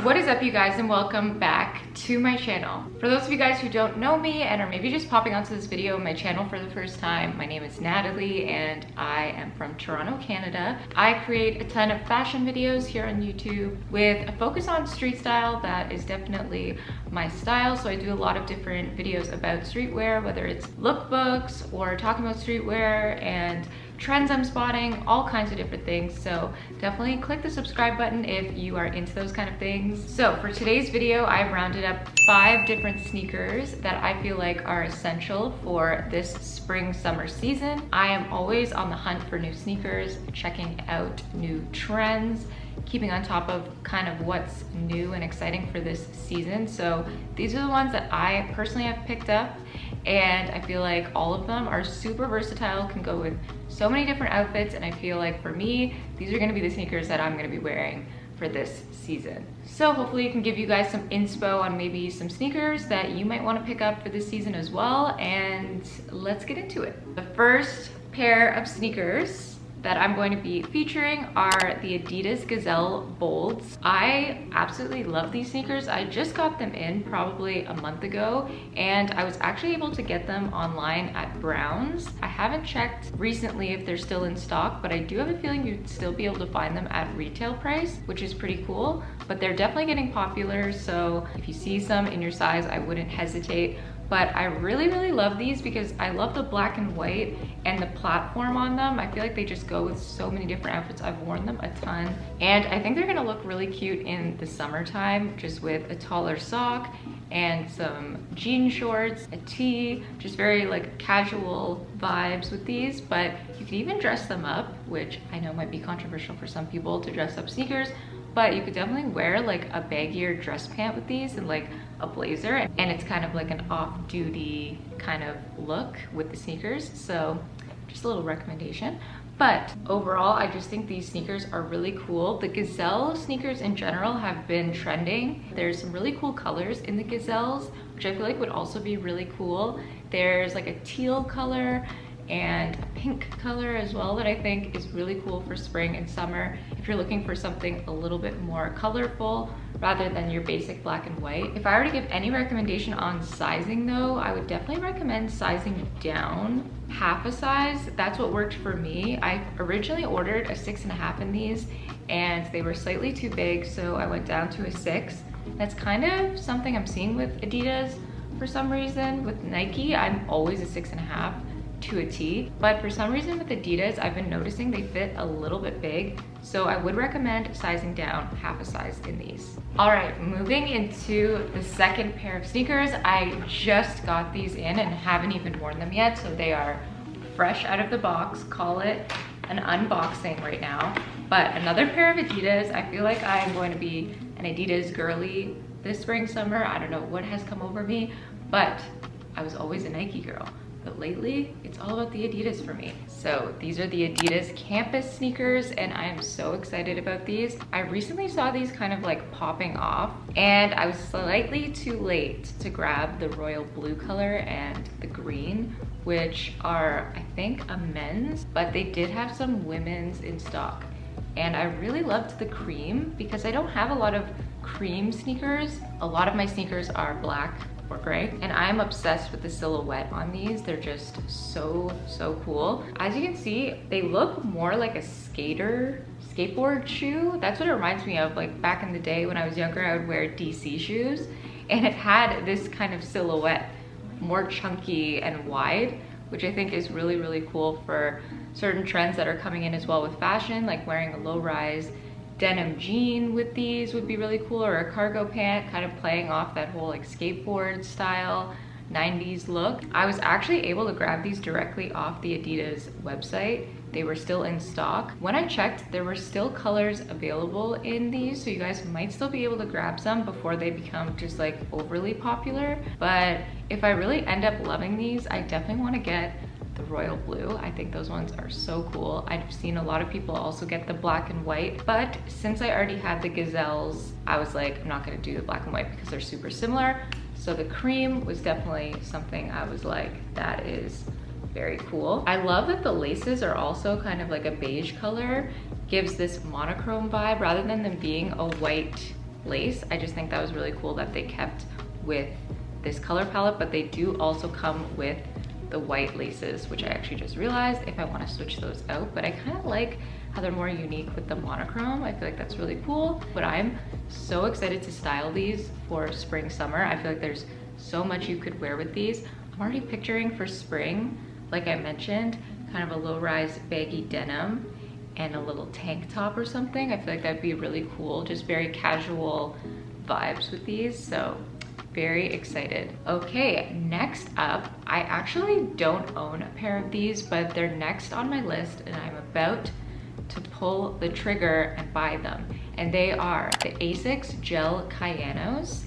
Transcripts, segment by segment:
What is up, you guys, and welcome back to my channel. For those of you guys who don't know me and are maybe just popping onto this video on my channel for the first time, my name is Natalie and I am from Toronto, Canada. I create a ton of fashion videos here on YouTube with a focus on street style. That is definitely my style. So I do a lot of different videos about streetwear, whether it's lookbooks or talking about streetwear and trends I'm spotting, all kinds of different things. So definitely click the subscribe button if you are into those kind of things. So for today's video, I've rounded up 5 different sneakers that I feel like are essential for this spring summer season. I am always on the hunt for new sneakers, checking out new trends, keeping on top of kind of what's new and exciting for this season. So these are the ones that I personally have picked up, and I feel like all of them are super versatile, can go with so many different outfits, and I feel like for me, these are gonna be the sneakers that I'm gonna be wearing for this season. So hopefully it can give you guys some inspo on maybe some sneakers that you might wanna pick up for this season as well, and let's get into it. The first pair of sneakers that I'm going to be featuring are the Adidas Gazelle Bolds. I absolutely love these sneakers. I just got them in probably a month ago, and I was actually able to get them online at Browns. I haven't checked recently if they're still in stock, but I do have a feeling you'd still be able to find them at retail price, which is pretty cool. But they're definitely getting popular, so if you see some in your size, I wouldn't hesitate. But I really love these because I love the black and white and the platform on them. I feel like they just go with so many different outfits. I've worn them a ton, and I think they're gonna look really cute in the summertime, just with a taller sock and some jean shorts, a tee, just very like casual vibes with these. But you can even dress them up, which I know might be controversial for some people to dress up sneakers, but you could definitely wear like a baggier dress pant with these and like a blazer, and it's kind of like an off-duty kind of look with the sneakers. So just a little recommendation. But overall, I just think these sneakers are really cool. The Gazelle sneakers in general have been trending. There's some really cool colors in the Gazelles, which I feel like would also be really cool. There's like a teal color and a pink color as well that I think is really cool for spring and summer if you're looking for something a little bit more colorful rather than your basic black and white. If I were to give any recommendation on sizing though, I would definitely recommend sizing down half a size. That's what worked for me. I originally ordered a 6.5 in these, and they were slightly too big, so I went down to a 6. That's kind of something I'm seeing with Adidas for some reason. With Nike, I'm always a 6.5 to a T, but for some reason with Adidas, I've been noticing they fit a little bit big, so I would recommend sizing down half a size in these. All right, moving into the second pair of sneakers. I just got these in and haven't even worn them yet, so they are fresh out of the box. Call it an unboxing right now. But another pair of Adidas. I feel like I'm going to be an Adidas girly this spring, summer. I don't know what has come over me, but I was always a Nike girl. But lately, it's all about the Adidas for me. So these are the Adidas Campus sneakers, and I am so excited about these. I recently saw these kind of like popping off, and I was slightly too late to grab the royal blue color and the green, which are, I think, a men's, but they did have some women's in stock. And I really loved the cream because I don't have a lot of cream sneakers. A lot of my sneakers are black or gray, and I'm obsessed with the silhouette on these. They're just so cool. As you can see, they look more like a skateboard shoe. That's what it reminds me of. Like back in the day when I was younger, I would wear DC shoes, and it had this kind of silhouette, more chunky and wide, which I think is really cool for certain trends that are coming in as well with fashion, like wearing a low-rise denim jean with these would be really cool, or a cargo pant, kind of playing off that whole like skateboard style 90s look. I was actually able to grab these directly off the Adidas website. They were still in stock. When I checked, there were still colors available in these, so you guys might still be able to grab some before they become just like overly popular. But if I really end up loving these, I definitely want to get the royal blue. I think those ones are so cool. I've seen a lot of people also get the black and white, but since I already had the Gazelles, I was like, I'm not gonna do the black and white because they're super similar. So the cream was definitely something I was like, that is very cool. I love that the laces are also kind of like a beige color, gives this monochrome vibe rather than them being a white lace. I just think that was really cool that they kept with this color palette, but they do also come with the white laces, which I actually just realized if I want to switch those out. But I kind of like how they're more unique with the monochrome. I feel like that's really cool. But I'm so excited to style these for spring, summer. I feel like there's so much you could wear with these. I'm already picturing for spring, like I mentioned, kind of a low-rise baggy denim and a little tank top or something. I feel like that'd be really cool, just very casual vibes with these. So very excited. Okay, next up, I actually don't own a pair of these, but they're next on my list and I'm about to pull the trigger and buy them. And they are the Asics Gel Kayanos.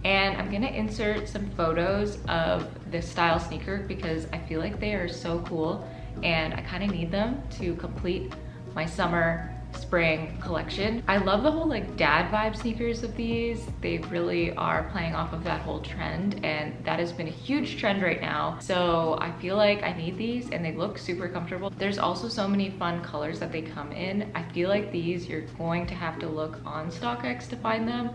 And I'm gonna insert some photos of this style sneaker because I feel like they are so cool and I kind of need them to complete my summer spring collection. I love the whole like dad vibe sneakers of these. They really are playing off of that whole trend, and that has been a huge trend right now. So I feel like I need these and they look super comfortable. There's also so many fun colors that they come in. I feel like these you're going to have to look on StockX to find them,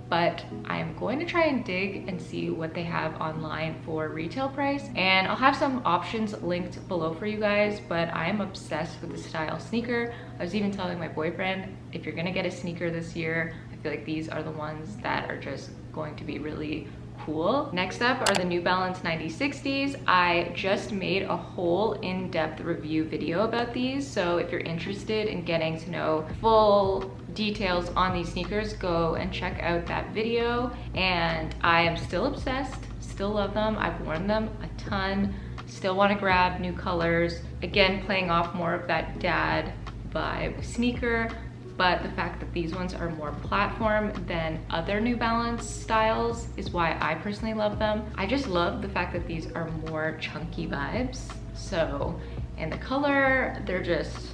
but I'm going to try and dig and see what they have online for retail price. And I'll have some options linked below for you guys, but I'm obsessed with the style sneaker. I was even telling my boyfriend, if you're gonna get a sneaker this year, I feel like these are the ones that are just going to be really cool. Next up are the New Balance 9060s. I just made a whole in-depth review video about these, so if you're interested in getting to know full details on these sneakers, go and check out that video. And I am still obsessed, still love them. I've worn them a ton, still want to grab new colors. Again, playing off more of that dad vibe sneaker, but the fact that these ones are more platform than other New Balance styles is why I personally love them. I just love the fact that these are more chunky vibes. So, and the color, they're just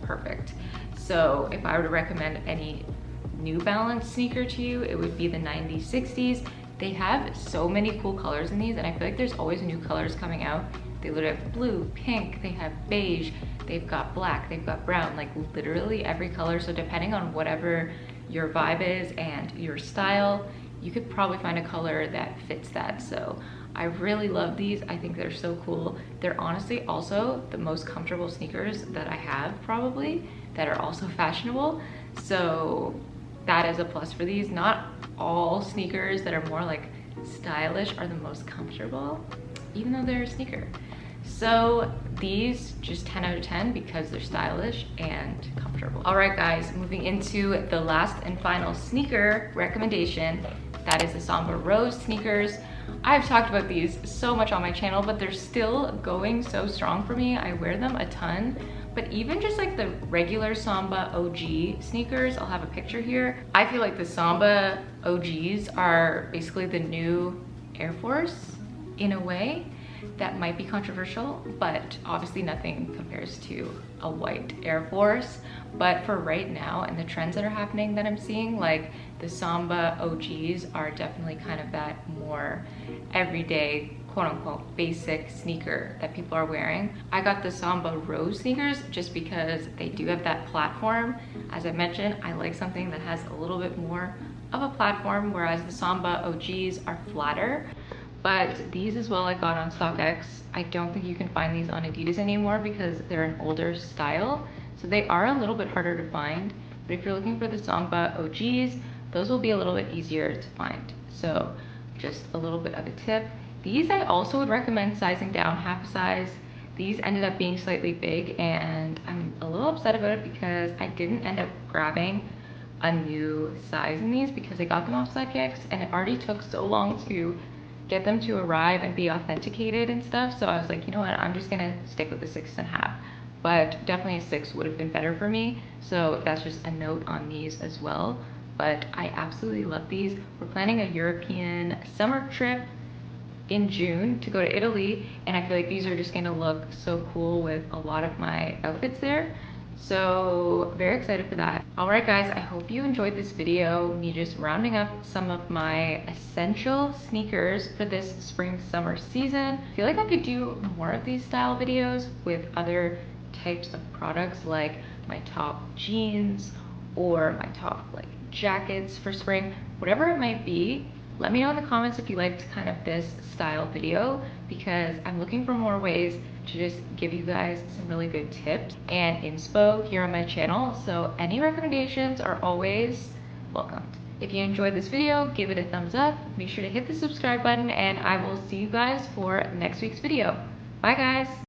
perfect. So if I were to recommend any New Balance sneaker to you, it would be the 9060s. They have so many cool colors in these, and I feel like there's always new colors coming out. They literally have blue, pink, they have beige, they've got black, they've got brown, like literally every color. So depending on whatever your vibe is and your style, you could probably find a color that fits that. So I really love these. I think they're so cool. They're honestly also the most comfortable sneakers that I have probably, that are also fashionable. So that is a plus for these. Not all sneakers that are more like stylish are the most comfortable, even though they're a sneaker. So these just 10 out of 10 because they're stylish and comfortable. All right guys, moving into the last and final sneaker recommendation, that is the Sambarose sneakers. I've talked about these so much on my channel, but they're still going so strong for me. I wear them a ton, but even just like the regular Samba OG sneakers, I'll have a picture here. I feel like the Samba OGs are basically the new Air Force in a way. That might be controversial, but obviously nothing compares to a white Air Force. But for right now and the trends that are happening that I'm seeing, like the Samba OGs are definitely kind of that more everyday, quote unquote, basic sneaker that people are wearing. I got the Sambarose sneakers just because they do have that platform. As I mentioned, I like something that has a little bit more of a platform, whereas the Samba OGs are flatter. But these as well I got on StockX. I don't think you can find these on Adidas anymore because they're an older style. So they are a little bit harder to find. But if you're looking for the Samba OGs, those will be a little bit easier to find. So just a little bit of a tip. These I also would recommend sizing down half a size. These ended up being slightly big and I'm a little upset about it because I didn't end up grabbing a new size in these because I got them off StockX and it already took so long to get them to arrive and be authenticated and stuff. So I was like, you know what, I'm just gonna stick with the 6.5. But definitely a 6 would have been better for me. So that's just a note on these as well. But I absolutely love these. We're planning a European summer trip in June to go to Italy, and I feel like these are just gonna look so cool with a lot of my outfits there. So very excited for that. All right guys, I hope you enjoyed this video, me just rounding up some of my essential sneakers for this spring summer season. I feel like I could do more of these style videos with other types of products like my top jeans or my top like jackets for spring, whatever it might be. Let me know in the comments if you liked kind of this style video, because I'm looking for more ways to just give you guys some really good tips and inspo here on my channel. So any recommendations are always welcomed. If you enjoyed this video, give it a thumbs up. Make sure to hit the subscribe button, and I will see you guys for next week's video. Bye guys.